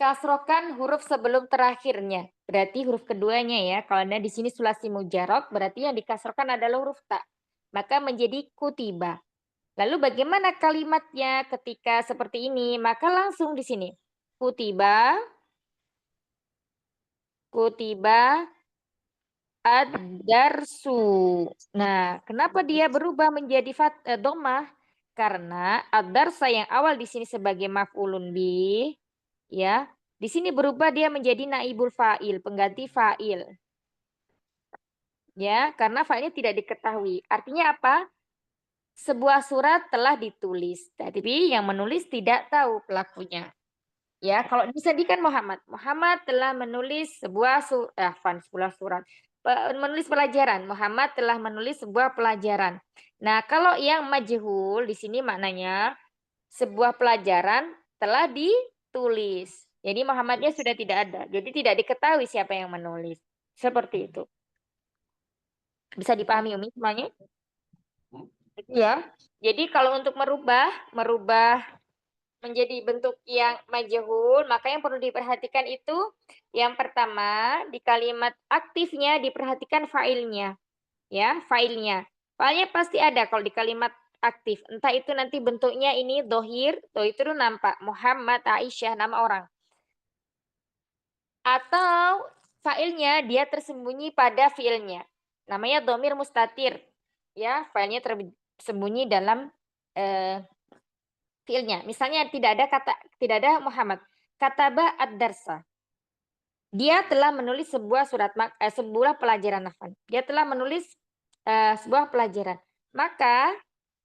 kasrokan huruf sebelum terakhirnya. Berarti huruf keduanya ya. Kalau Anda di sini sulasi mujarok, berarti yang dikasrokan adalah huruf ta. Maka menjadi kutiba. Lalu bagaimana kalimatnya ketika seperti ini? Maka langsung di sini. Kutiba ad-darsu. Nah, kenapa dia berubah menjadi domah? Karena ad-darsa yang awal di sini sebagai maf'ulun bi, ya, di sini berubah dia menjadi naibul fa'il, pengganti fa'il. Ya, karena fa'ilnya tidak diketahui. Artinya apa? Sebuah surat telah ditulis, tapi yang menulis tidak tahu pelakunya. Ya, kalau disediakan Muhammad telah menulis sebuah surat. Menulis pelajaran. Muhammad telah menulis sebuah pelajaran. Nah, kalau yang majhul di sini maknanya sebuah pelajaran telah ditulis. Jadi Muhammadnya sudah tidak ada. Jadi tidak diketahui siapa yang menulis. Seperti itu. Bisa dipahami Umi semuanya? Ya. Jadi kalau untuk merubah menjadi bentuk yang majhul, maka yang perlu diperhatikan itu yang pertama di kalimat aktifnya diperhatikan fa'ilnya. Ya, fa'ilnya. Fa'ilnya pasti ada kalau di kalimat aktif. Entah itu nanti bentuknya ini dohir, itu nampak Muhammad, Aisyah, nama orang. Atau fa'ilnya dia tersembunyi pada fi'ilnya. Namanya domir mustatir. Ya, fa'ilnya tersembunyi dalam fiilnya. Misalnya tidak ada Muhammad. Kataba ad-darsa. Dia telah menulis sebuah sebuah pelajaran nafan. Dia telah menulis sebuah pelajaran. Maka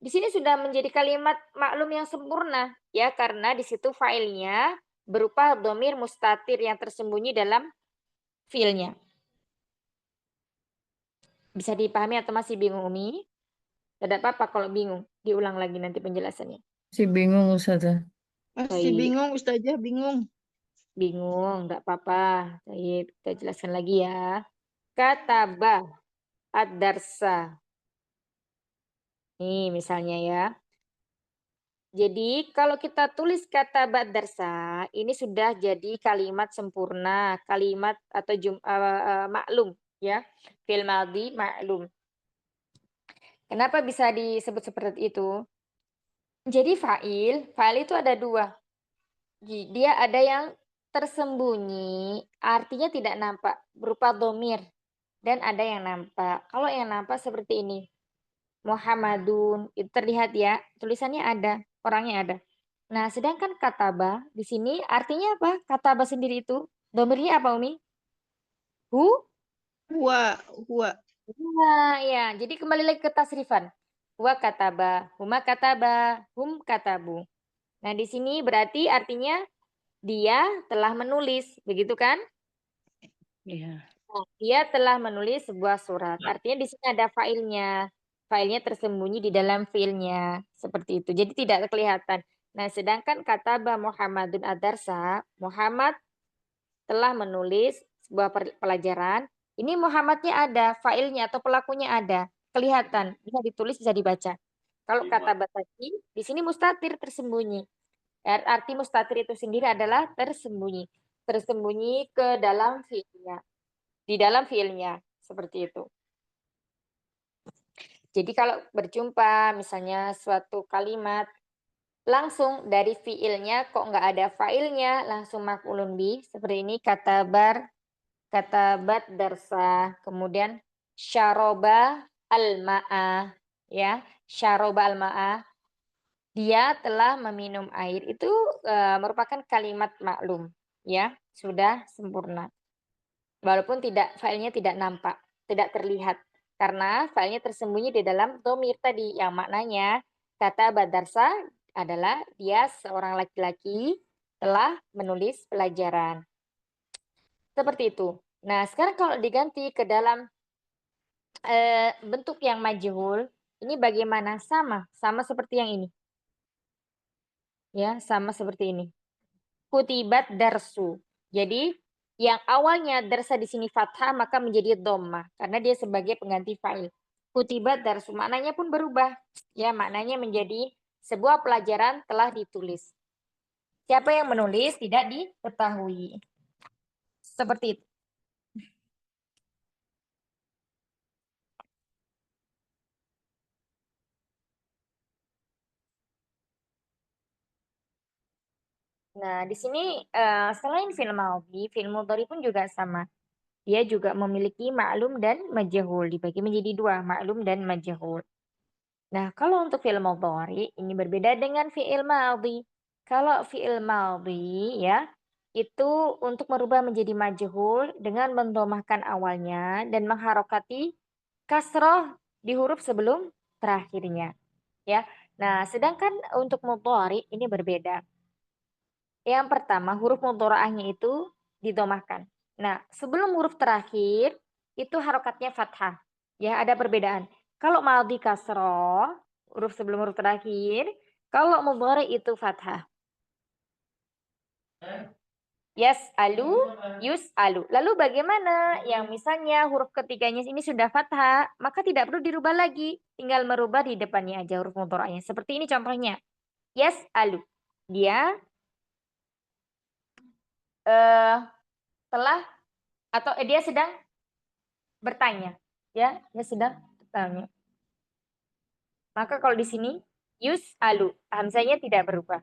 di sini sudah menjadi kalimat maklum yang sempurna ya karena di situ failnya berupa domir mustatir yang tersembunyi dalam fiilnya. Bisa dipahami atau masih bingung Umi? Tidak apa-apa kalau bingung. Diulang lagi nanti penjelasannya. Si bingung Ustazah. Masih bingung Ustazah, bingung. Bingung, enggak apa-apa. Kita jelaskan lagi ya. Kataba ad-darsa. Nih misalnya ya. Jadi kalau kita tulis kata ad-darsa, ini sudah jadi kalimat sempurna, kalimat atau maklum ya. Fi'il madhi maklum. Kenapa bisa disebut seperti itu? Jadi fa'il itu ada dua. Dia ada yang tersembunyi, artinya tidak nampak, berupa domir. Dan ada yang nampak. Kalau yang nampak seperti ini. Muhammadun, itu terlihat ya, tulisannya ada, orangnya ada. Nah, sedangkan kataba di sini artinya apa? Kataba sendiri itu, domirnya apa Umi? Huwa. Nah, ya, jadi kembali lagi ke tasrifan. Huwa kataba, huma kataba, hum katabu. Nah, di sini berarti artinya dia telah menulis, begitu kan? Iya. Nah, dia telah menulis sebuah surat. Artinya di sini ada failnya. Failnya tersembunyi di dalam fiilnya. Seperti itu. Jadi tidak kelihatan. Nah, sedangkan kataba Muhammadun ad-darsa, Muhammad telah menulis sebuah pelajaran. Ini Muhammadnya ada, failnya atau pelakunya ada, kelihatan, bisa ditulis, bisa dibaca. Kalau kata batasi, di sini mustatir tersembunyi. Arti mustatir itu sendiri adalah tersembunyi. Tersembunyi ke dalam fiilnya. Di dalam fiilnya. Seperti itu. Jadi kalau berjumpa misalnya suatu kalimat, langsung dari fiilnya kok nggak ada failnya, langsung maf'ulun bih. Seperti ini, katabat darsa. Kemudian syaroba al-ma'ah. Ya, syaroba al-ma'ah. Dia telah meminum air. Itu merupakan kalimat maklum, ya, sudah sempurna. Walaupun filenya tidak nampak, tidak terlihat, karena filenya tersembunyi di dalam dhamir tadi, yang maknanya kata badarsa adalah dia seorang laki-laki telah menulis pelajaran. Seperti itu. Nah, sekarang kalau diganti ke dalam bentuk yang majhul, ini bagaimana? Sama seperti yang ini. Ya, sama seperti ini. Kutibat darsu. Jadi yang awalnya darsa di sini fathah maka menjadi dhammah karena dia sebagai pengganti fa'il. Kutibat darsu maknanya pun berubah. Ya, maknanya menjadi sebuah pelajaran telah ditulis. Siapa yang menulis tidak diketahui. Seperti itu. Nah, di sini selain fi'il madhi, fi'il mudhari pun juga sama. Dia juga memiliki ma'lum dan majhul, dibagi menjadi dua, ma'lum dan majhul. Nah, kalau untuk fi'il mudhari ini berbeda dengan fi'il madhi. Kalau fi'il madhi ya, itu untuk merubah menjadi majhul dengan mendhamahkan awalnya dan mengharokati kasroh di huruf sebelum terakhirnya. Ya. Nah, sedangkan untuk mudhari ini berbeda. Yang pertama, huruf mudhari'ahnya itu didhamahkan. Nah, sebelum huruf terakhir itu harokatnya fathah. Ya, ada perbedaan. Kalau madhi kasroh, huruf sebelum huruf terakhir. Kalau mudhari itu fathah. Yus'alu. Lalu bagaimana yang misalnya huruf ketiganya ini sudah fathah, maka tidak perlu dirubah lagi. Tinggal merubah di depannya aja huruf mudhari'ahnya. Seperti ini contohnya. Yas'alu. Dia telah atau dia sedang bertanya, ya, dia sedang bertanya. Maka kalau di sini yus'alu, hamzahnya tidak berubah.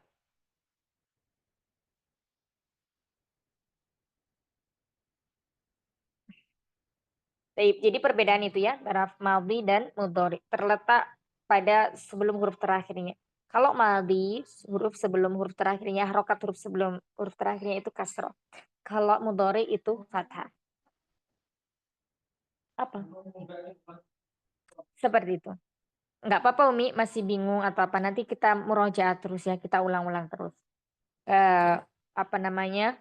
Jadi perbedaan itu ya antara madhi dan mudhari terletak pada sebelum huruf terakhirnya. Kalau madhi, huruf sebelum huruf terakhirnya, harokat huruf sebelum huruf terakhirnya itu kasroh. Kalau mudhari itu fathah. Apa? Seperti itu. Enggak apa-apa Umi, masih bingung atau apa. Nanti kita murojaah terus ya, kita ulang-ulang terus. Apa namanya?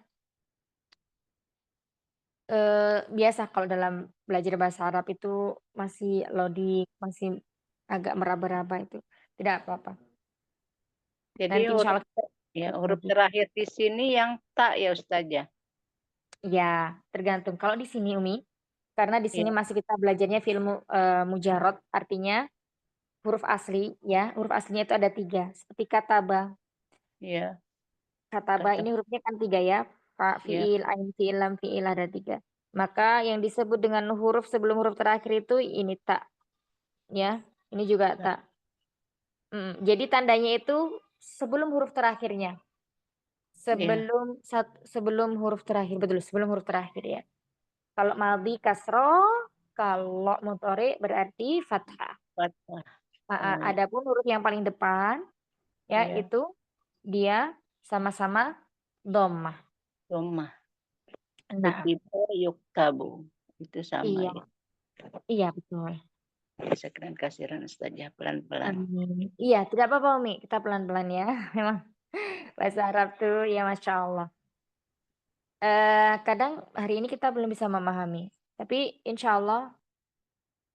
Biasa kalau dalam belajar bahasa Arab itu masih loading, masih agak meraba-raba itu. Tidak apa-apa. Jadi Nanti insya huruf, Allah ya, huruf terakhir di sini yang tak ya Ustazah. ya tergantung. Kalau di sini Umi, karena di sini Ya, masih kita belajarnya film mujarot, artinya huruf asli ya. Huruf aslinya itu ada 3. Seperti kataba. ya, Kataba kata ini hurufnya kan 3 ya. Fa, ya, fiil, ain, fiil, lam, fiil ada 3. Maka yang disebut dengan huruf sebelum huruf terakhir itu ini tak. Ya, ini juga tak. Jadi tandanya itu sebelum huruf terakhirnya. ya, Sebelum huruf terakhir, betul, sebelum huruf terakhir ya. Kalau madhi kasroh, kalau mudhari berarti fathah. fathah. Oh, ya, Adapun huruf yang paling depan ya ya, itu dia sama-sama dhammah. dhammah. Nah, Kutiba yuktabu. Itu sama iya, ya. iya betul. Sekian kasiran Ustazah pelan-pelan. Amin. Iya, tidak apa-apa Umi, kita pelan-pelan ya. Memang bahasa Arab tuh ya Masya Allah. Kadang hari ini kita belum bisa memahami. Tapi insya Allah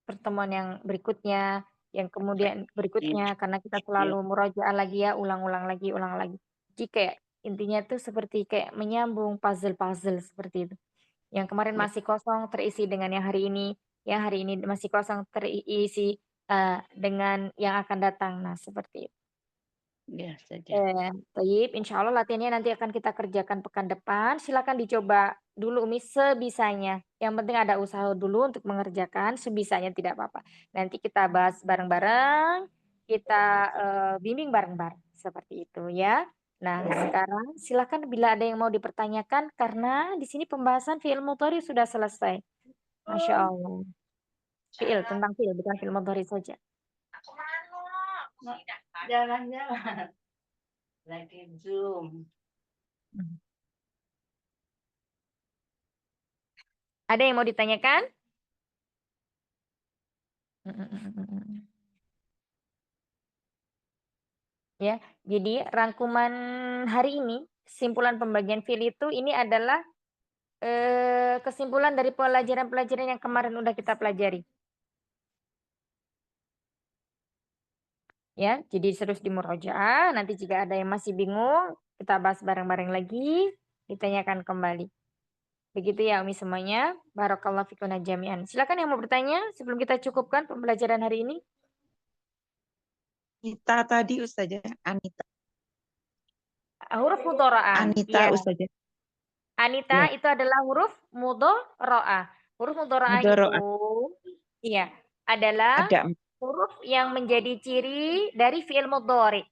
pertemuan yang berikutnya yang kemudian berikutnya, karena kita selalu murojaah lagi ya, ulang-ulang lagi, ulang lagi. Jadi kayak intinya tuh seperti kayak menyambung puzzle-puzzle seperti itu. Yang kemarin masih kosong terisi dengan yang hari ini, yang hari ini masih kosong terisi dengan yang akan datang. Nah, seperti itu. Ya, Ustazah. Taib, insya Allah latihannya nanti akan kita kerjakan pekan depan. Silakan dicoba dulu Umi sebisanya. Yang penting ada usaha dulu untuk mengerjakan sebisanya, tidak apa-apa. Nanti kita bahas bareng-bareng, kita bimbing bareng-bareng seperti itu ya. Nah, sekarang silakan bila ada yang mau dipertanyakan karena di sini pembahasan fi'il mudhari sudah selesai. Masya Allah. Fi'il, tentang fi'il, bukan fi'il mudhari saja. Jalan-jalan. Lagi Zoom. Ada yang mau ditanyakan? Ya, jadi rangkuman hari ini, kesimpulan pembagian fiil itu ini adalah kesimpulan dari pelajaran-pelajaran yang kemarin udah kita pelajari. Ya, jadi terus dimurojaah. Nanti jika ada yang masih bingung, kita bahas bareng-bareng lagi, ditanyakan kembali. Begitu ya Umi semuanya. Barakallahu fikuna jami'an. Silakan yang mau bertanya sebelum kita cukupkan pembelajaran hari ini. Anita tadi Ustazah, Anita. Huruf mudhora'ah. Anita Ya. Ustazah. Anita Ya. itu adalah huruf mudhora'ah. Huruf mudhora'ah Mudhora'ah. itu iya, adalah Ada huruf yang menjadi ciri dari fi'il mudhari.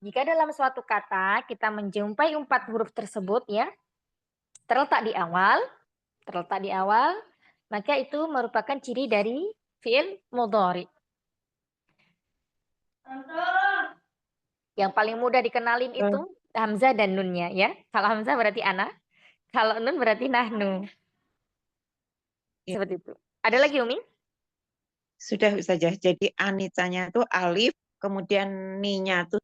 Jika dalam suatu kata kita menjumpai 4 huruf tersebut ya, terletak di awal, maka itu merupakan ciri dari fi'il mudhari. Yang paling mudah dikenalin itu hamzah dan nunnya ya. Kalau hamzah berarti ana, kalau nun berarti nahnu. Ya. Seperti itu. Ada lagi Umi? Sudah Ustazah. Jadi Anitanya tuh alif, kemudian ninya tuh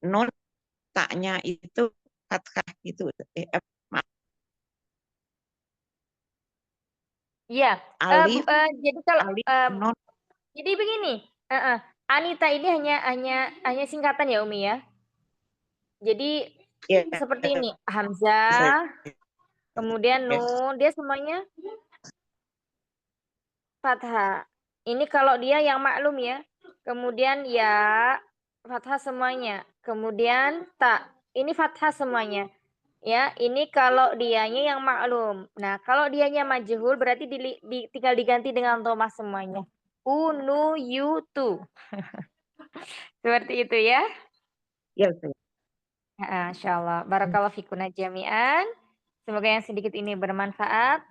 nun, taknya itu fathah gitu. Iya. Alif, Jadi kalau alif, nun. jadi begini, Anita ini hanya singkatan ya Umi ya. Jadi Ya, seperti ini, hamzah, kemudian ya. nun, dia semuanya fathah. Ini kalau dia yang maklum ya. Kemudian ya, fathah semuanya. Kemudian ta, ini fathah semuanya. Ya, ini kalau dianya yang maklum. Nah, kalau dianya majhul berarti tinggal diganti dengan dhamma semuanya. Unu, yu, tu. Seperti itu ya. Ya, Ustazah. Insyaallah. Barakallahu fikuna jami'an. Semoga yang sedikit ini bermanfaat.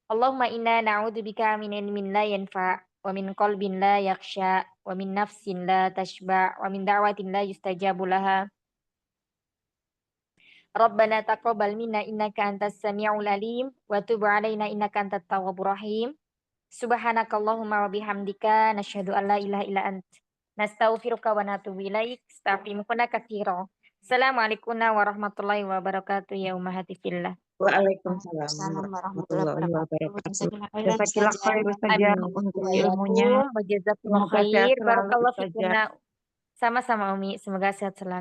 Allahumma inna na'udzubika min ilmin la yanfa' wa min qalbin la yakhsha wa min nafsin la tashba' wa min da'watin la yustajabu laha. Rabbana taqabbal minna innaka antas sami'ul alim wa tub 'alaina innaka antat tawwabur rahim. Subhanakallahumma wa bihamdika nasyhadu an la ilaha illa ant nastaghfiruka wa natubu ilaik. Astaghfiruka katsiran. Assalamualaikum warahmatullahi wabarakatuh ya ummahati fillah. Waalaikumsalam Waalaikumsalam warahmatullahi wabarakatuh. Jazakallahu khairan, Jazakallah Ustazah. khair Ustazah untuk ilmunya. Waalaikumsalam. Wajazakumullah Semoga sehat khair. selalu Barakallahu Ustazah. fikuna. Sama-sama Umi, semoga sehat selalu.